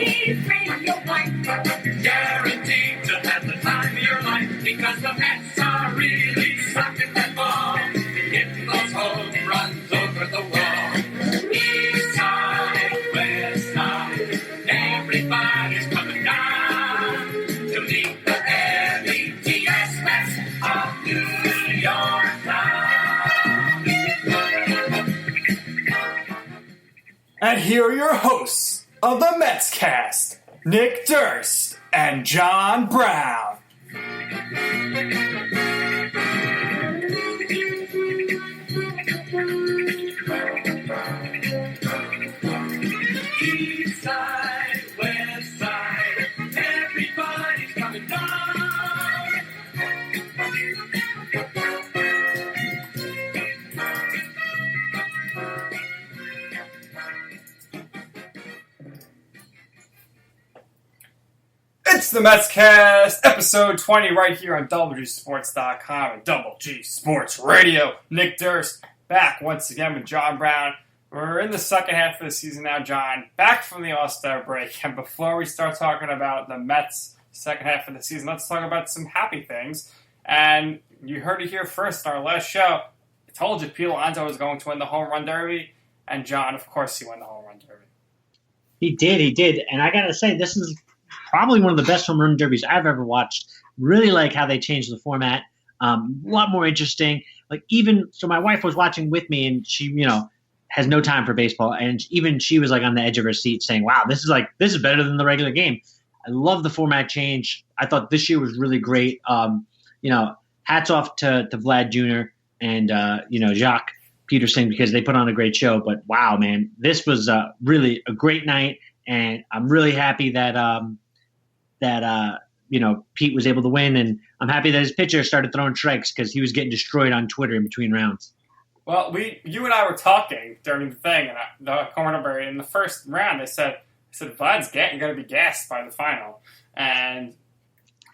Please bring your wife. You're guaranteed to have the time of your life because the Mets are really sucking that ball. Hitting those home runs over the wall. East side, west side, everybody's coming down to meet the METS Mets of New York town. And here are your hosts of the MetsCast, Nick Durst and John Brown. East side, west side, everybody's coming down. It's the MetsCast, episode 20, right here on WGSports.com and Double G Sports Radio. Nick Durst back once again with John Brown. We're in the second half of the season now, John. Back from the All-Star break. And before we start talking about the Mets' second half of the season, let's talk about some happy things. And you heard it here first in our last show. I told you Pete Alonso was going to win the home run derby. And John, of course, he won the home run derby. He did. And I got to say, this is probably one of the best home run derbies I've ever watched. Really like how they changed the format. A lot more interesting. So my wife was watching with me, and she, has no time for baseball, and even she was on the edge of her seat saying, wow, this is better than the regular game. I love the format change. I thought this year was really great. Hats off to Vlad Jr. and Jacques Peterson, because they put on a great show. But wow, man, this was really a great night, and I'm really happy that Pete was able to win, and I'm happy that his pitcher started throwing strikes because he was getting destroyed on Twitter in between rounds. Well, you and I were talking during the thing, and the corner in the first round, I said Vlad's going to be gassed by the final, and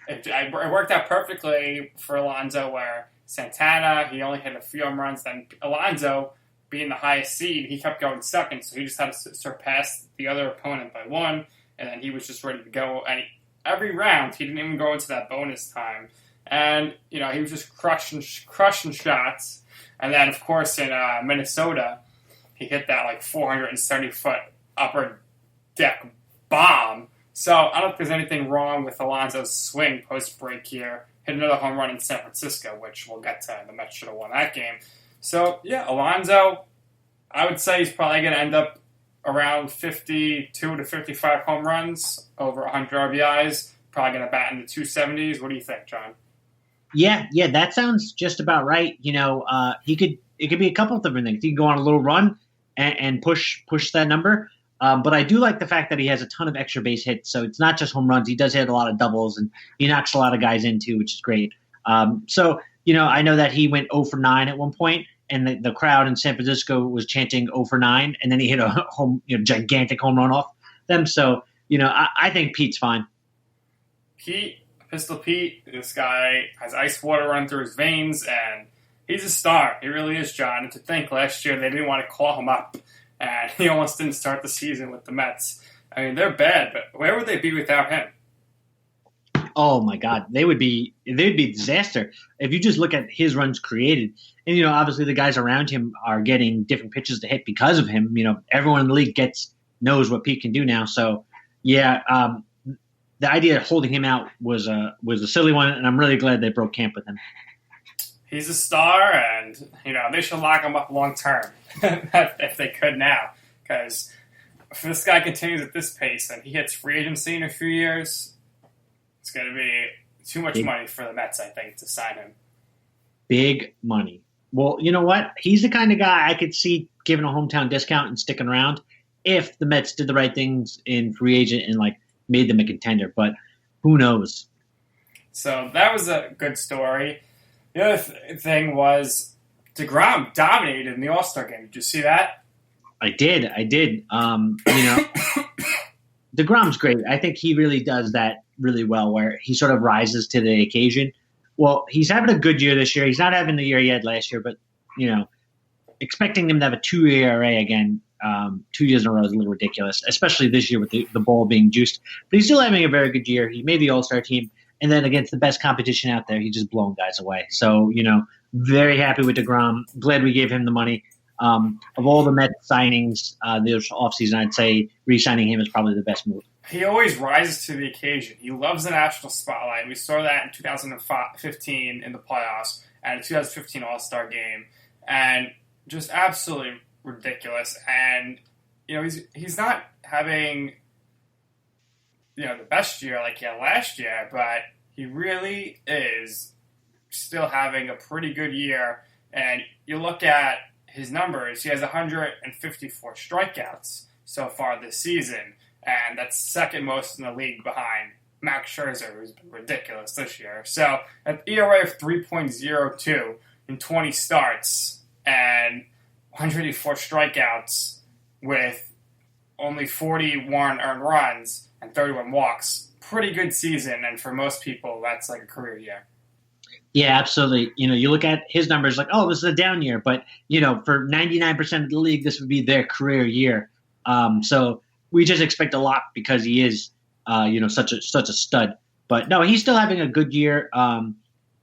it worked out perfectly for Alonso, where Santana, he only hit a few home runs. Then Alonso, being the highest seed, he kept going second, so he just had to surpass the other opponent by one, and then he was just ready to go. And every round, he didn't even go into that bonus time, and he was just crushing shots. And then, of course, in Minnesota, he hit that 470-foot upper deck bomb. So I don't think there's anything wrong with Alonso's swing post-break here. Hit another home run in San Francisco, which we'll get to. The Mets should have won that game. So, yeah, Alonso, I would say he's probably going to end up around 52 to 55 home runs, over 100 RBIs. Probably going to bat in the 270s. What do you think, John? Yeah, that sounds just about right. It could be a couple of different things. He can go on a little run and push that number. But I do like the fact that he has a ton of extra base hits. So it's not just home runs. He does hit a lot of doubles, and he knocks a lot of guys in too, which is great. I know that he went 0 for 9 at one point, and the crowd in San Francisco was chanting 0 for 9, and then he hit a gigantic home run off them. So, I think Pete's fine. Pistol Pete, this guy has ice water running through his veins, and he's a star. He really is, John. And to think last year they didn't want to call him up, and he almost didn't start the season with the Mets. I mean, they're bad, but where would they be without him? Oh my God, they'd be a disaster if you just look at his runs created. And obviously the guys around him are getting different pitches to hit because of him. Everyone in the league knows what Pete can do now. So yeah. The idea of holding him out was a silly one, and I'm really glad they broke camp with him. He's a star, and they should lock him up long term if they could now, because if this guy continues at this pace and he hits free agency in a few years, it's going to be too much money for the Mets, I think, to sign him. Big money. Well, you know what? He's the kind of guy I could see giving a hometown discount and sticking around if the Mets did the right things in free agent and made them a contender, but who knows? So that was a good story. The other thing was deGrom dominated in the All-Star game. Did you see that? I did. deGrom's great. I think he really does that really well, where he sort of rises to the occasion. Well, he's having a good year this year. He's not having the year he had last year, but expecting him to have a 2 ERA again, 2 years in a row is a little ridiculous, especially this year with the ball being juiced. But he's still having a very good year. He made the All-Star team, and then against the best competition out there, he's just blown guys away. So, very happy with deGrom. Glad we gave him the money. Of all the Mets signings this offseason, I'd say re-signing him is probably the best move. He always rises to the occasion. He loves the national spotlight. We saw that in 2015 in the playoffs and the 2015 All-Star game. And just absolutely ridiculous. And, he's not having, the best year like he had last year, but he really is still having a pretty good year. And you look at his numbers, he has 154 strikeouts so far this season, and that's second most in the league behind Max Scherzer, who's been ridiculous this year. So an ERA of 3.02 in 20 starts and 184 strikeouts with only 41 earned runs and 31 walks. Pretty good season, and for most people, that's like a career year. Yeah, absolutely. You look at his numbers like, oh, this is a down year. But, for 99% of the league, this would be their career year. So we just expect a lot because he is, such a stud. But, no, he's still having a good year.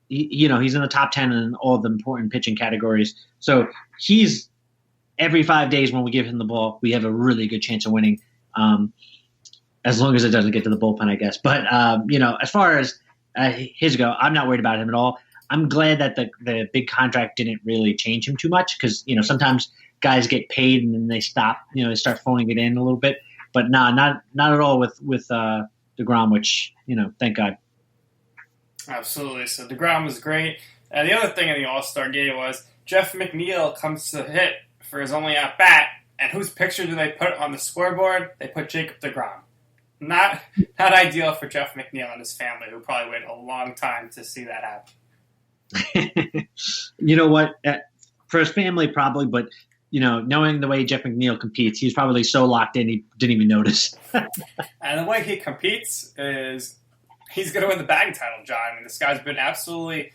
He's in the top 10 in all the important pitching categories. So he's every 5 days when we give him the ball, we have a really good chance of winning, as long as it doesn't get to the bullpen, I guess. But, as far as his go, I'm not worried about him at all. I'm glad that the big contract didn't really change him too much because, sometimes guys get paid and then they stop, they start phoning it in a little bit. But not at all with deGrom, which, thank God. Absolutely. So deGrom was great. And the other thing in the All-Star game was Jeff McNeil comes to hit for his only at-bat. And whose picture do they put on the scoreboard? They put Jacob deGrom. Not ideal for Jeff McNeil and his family, who probably waited a long time to see that happen. You know what? For his family, probably, but, knowing the way Jeff McNeil competes, he's probably so locked in he didn't even notice. And the way he competes is he's going to win the batting title, John. I mean, this guy's been absolutely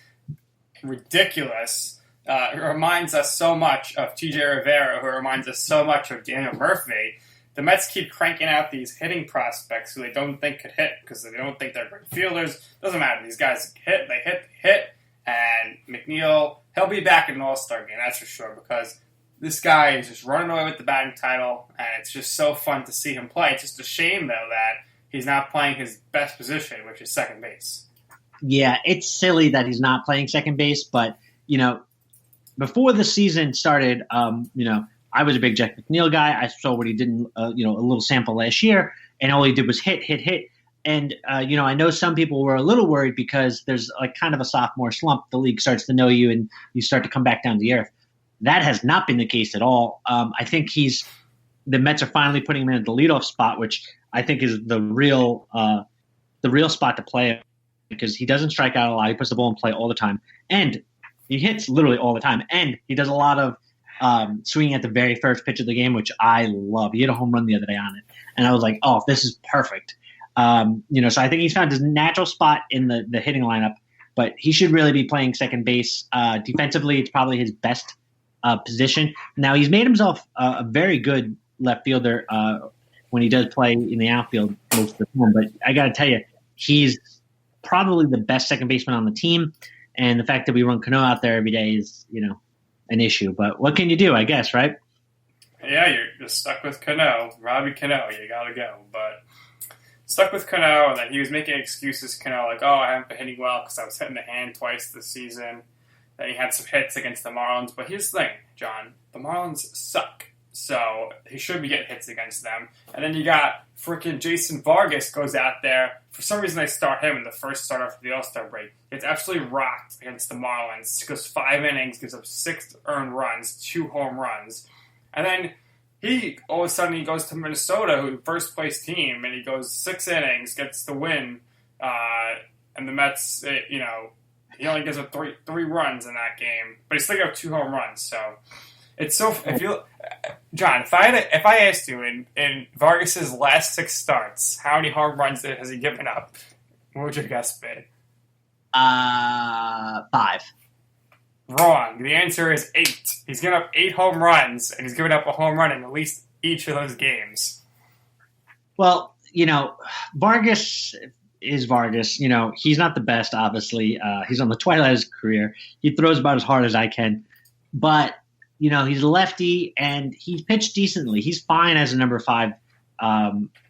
ridiculous. It reminds us so much of TJ Rivera, who reminds us so much of Daniel Murphy. The Mets keep cranking out these hitting prospects who they don't think could hit because they don't think they're great fielders. Doesn't matter. These guys hit. And McNeil, he'll be back in an All-Star game, that's for sure, because this guy is just running away with the batting title, and it's just so fun to see him play. It's just a shame, though, that he's not playing his best position, which is second base. Yeah, it's silly that he's not playing second base, but, before the season started, I was a big Jeff McNeil guy. I saw what he did in, a little sample last year, and all he did was hit. And, I know some people were a little worried because there's like kind of a sophomore slump. The league starts to know you and you start to come back down to earth. That has not been the case at all. I think the Mets are finally putting him in the leadoff spot, which I think is the real spot to play because he doesn't strike out a lot. He puts the ball in play all the time. And he hits literally all the time. And he does a lot of swinging at the very first pitch of the game, which I love. He hit a home run the other day on it. And I was like, oh, this is perfect. So I think he's found his natural spot in the hitting lineup, but he should really be playing second base. Defensively, it's probably his best position. Now, he's made himself a very good left fielder when he does play in the outfield most of the time. But I got to tell you, he's probably the best second baseman on the team. And the fact that we run Cano out there every day is, an issue. But what can you do, I guess, right? Yeah, you're just stuck with Cano. Robbie Cano, you got to go. But stuck with Cano, and then he was making excuses, Cano, like, oh, I haven't been hitting well because I was hitting the hand twice this season. Then he had some hits against the Marlins. But here's the thing, John. The Marlins suck. So he should be getting hits against them. And then you got freaking Jason Vargas goes out there. For some reason, they start him in the first start after the All-Star break. It's absolutely rocked against the Marlins. He goes 5 innings, gives up 6 earned runs, 2 home runs. And then all of a sudden, he goes to Minnesota, who first place team, and he goes 6 innings, gets the win. And the Mets, he only gives up three runs in that game, but he still got 2 home runs. So it's so. John, if I asked you in Vargas's last 6 starts, how many home runs has he given up? What would your guess be? 5. Wrong. The answer is 8. He's given up 8 home runs, and he's given up a home run in at least each of those games. Well, Vargas is Vargas. He's not the best, obviously. He's on the twilight of his career. He throws about as hard as I can. But, he's a lefty, and he's pitched decently. He's fine as a number 5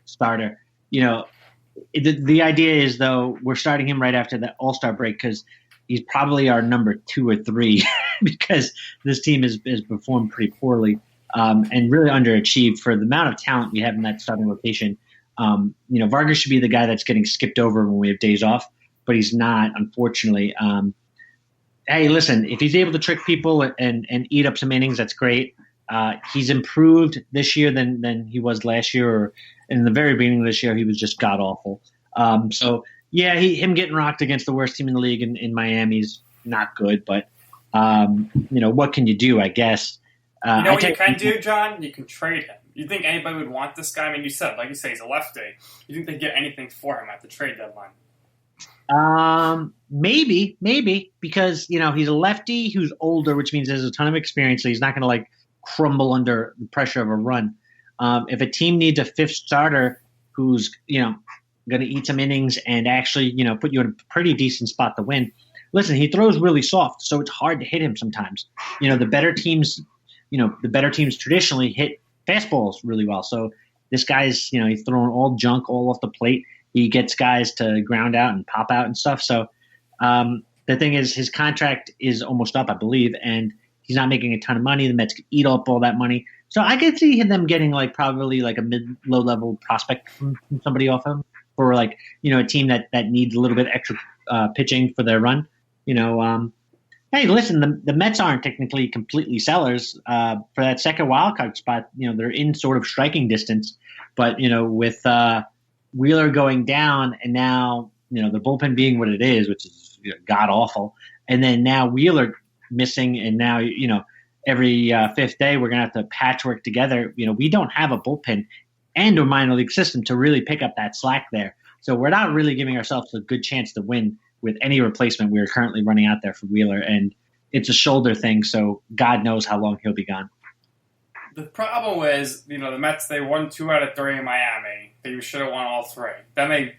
starter. The idea is, though, we're starting him right after the All-Star break because he's probably our number 2 or 3 because this team has performed pretty poorly and really underachieved for the amount of talent we have in that starting rotation. Vargas should be the guy that's getting skipped over when we have days off, but he's not, unfortunately. Hey, listen, if he's able to trick people and eat up some innings, that's great. He's improved this year than he was last year, or in the very beginning of this year, he was just god-awful. Him getting rocked against the worst team in the league in Miami is not good, but, what can you do, I guess? What you can do, John? You can trade him. You think anybody would want this guy? I mean, you said, like you say, he's a lefty. You think they'd get anything for him at the trade deadline? Maybe, because, he's a lefty who's older, which means there's a ton of experience, so he's not going to, crumble under the pressure of a run. If a team needs a 5th starter who's, going to eat some innings and actually, put you in a pretty decent spot to win, listen, he throws really soft, so it's hard to hit him sometimes. The better teams traditionally hit fastballs really well. So this guy's, he's throwing all junk all off the plate. He gets guys to ground out and pop out and stuff. So the thing is, his contract is almost up, I believe, and he's not making a ton of money. The Mets could eat up all that money. So I could see them getting probably a mid-low level prospect from somebody off him for a team that needs a little bit extra pitching for their run. Hey, listen, the Mets aren't technically completely sellers for that second wild card spot. They're in sort of striking distance, but with Wheeler going down and now the bullpen being what it is, which is god awful, and then now Wheeler missing, and now every 5th day we're gonna have to patchwork together. We don't have a bullpen and a minor league system to really pick up that slack there, so we're not really giving ourselves a good chance to win with any replacement we're currently running out there for Wheeler. And it's a shoulder thing, so God knows how long he'll be gone. The problem is, the Mets, they won 2 out of 3 in Miami. They should have won all 3. Then they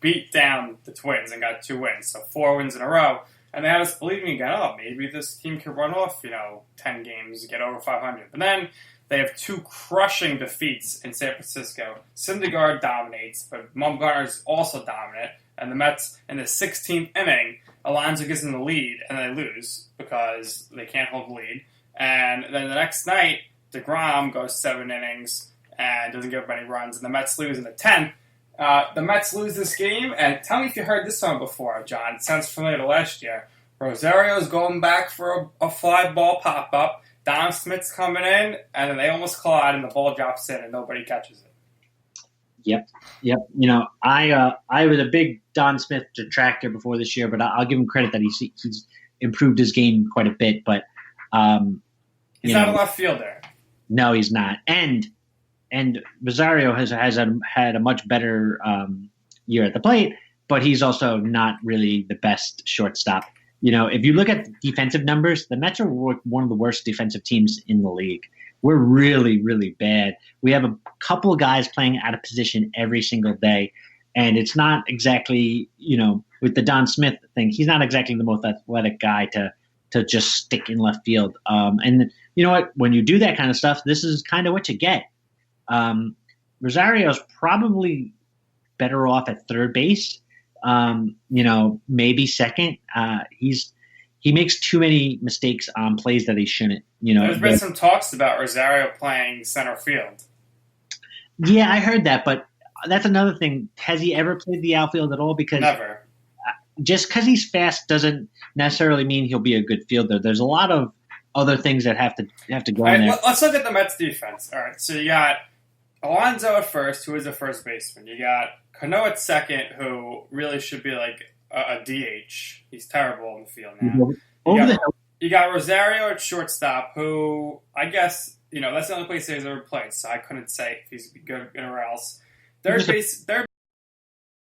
beat down the Twins and got 2 wins, so 4 wins in a row. And they had us believing again, maybe this team could run off, 10 games, get over 500. But then they have 2 crushing defeats in San Francisco. Syndergaard dominates, but Bumgarner's also dominant. And the Mets, in the 16th inning, Alonso gives them the lead, and they lose because they can't hold the lead. And then the next night, deGrom goes 7 innings and doesn't give up any runs, and the Mets lose in the 10th. The Mets lose this game, and tell me if you heard this one before, John. It sounds familiar to last year. Rosario's going back for a fly ball pop-up. Don Smith's coming in, and then they almost collide, and the ball drops in, and nobody catches it. Yep. I was a big Don Smith detractor before this year, but I'll give him credit that he's improved his game quite a bit. But he's not a left fielder. No, he's not. And Rosario has had a much better year at the plate, but he's also not really the best shortstop. If you look at the defensive numbers, the Mets are one of the worst defensive teams in the league. We're really, really bad. We have a couple guys playing out of position every single day, and it's not exactly, with the Don Smith thing, he's not exactly the most athletic guy to just stick in left field. And you know what? When you do that kind of stuff, this is kind of what you get. Rosario's probably better off at third base. Maybe second. He makes too many mistakes on plays that he shouldn't. There's been some talks about Rosario playing center field. Yeah, I heard that, but that's another thing. Has he ever played the outfield at all? Because never. Just because he's fast doesn't necessarily mean he'll be a good fielder. There's a lot of other things that have to go in there. Let's look at the Mets defense. All right, so you got Alonso at first, who is a first baseman. You got Cano at second, who really should be like a DH. He's terrible in the field now. You got Rosario at shortstop, who I guess, that's the only place he's ever played, so I couldn't say if he's good anywhere else. Third base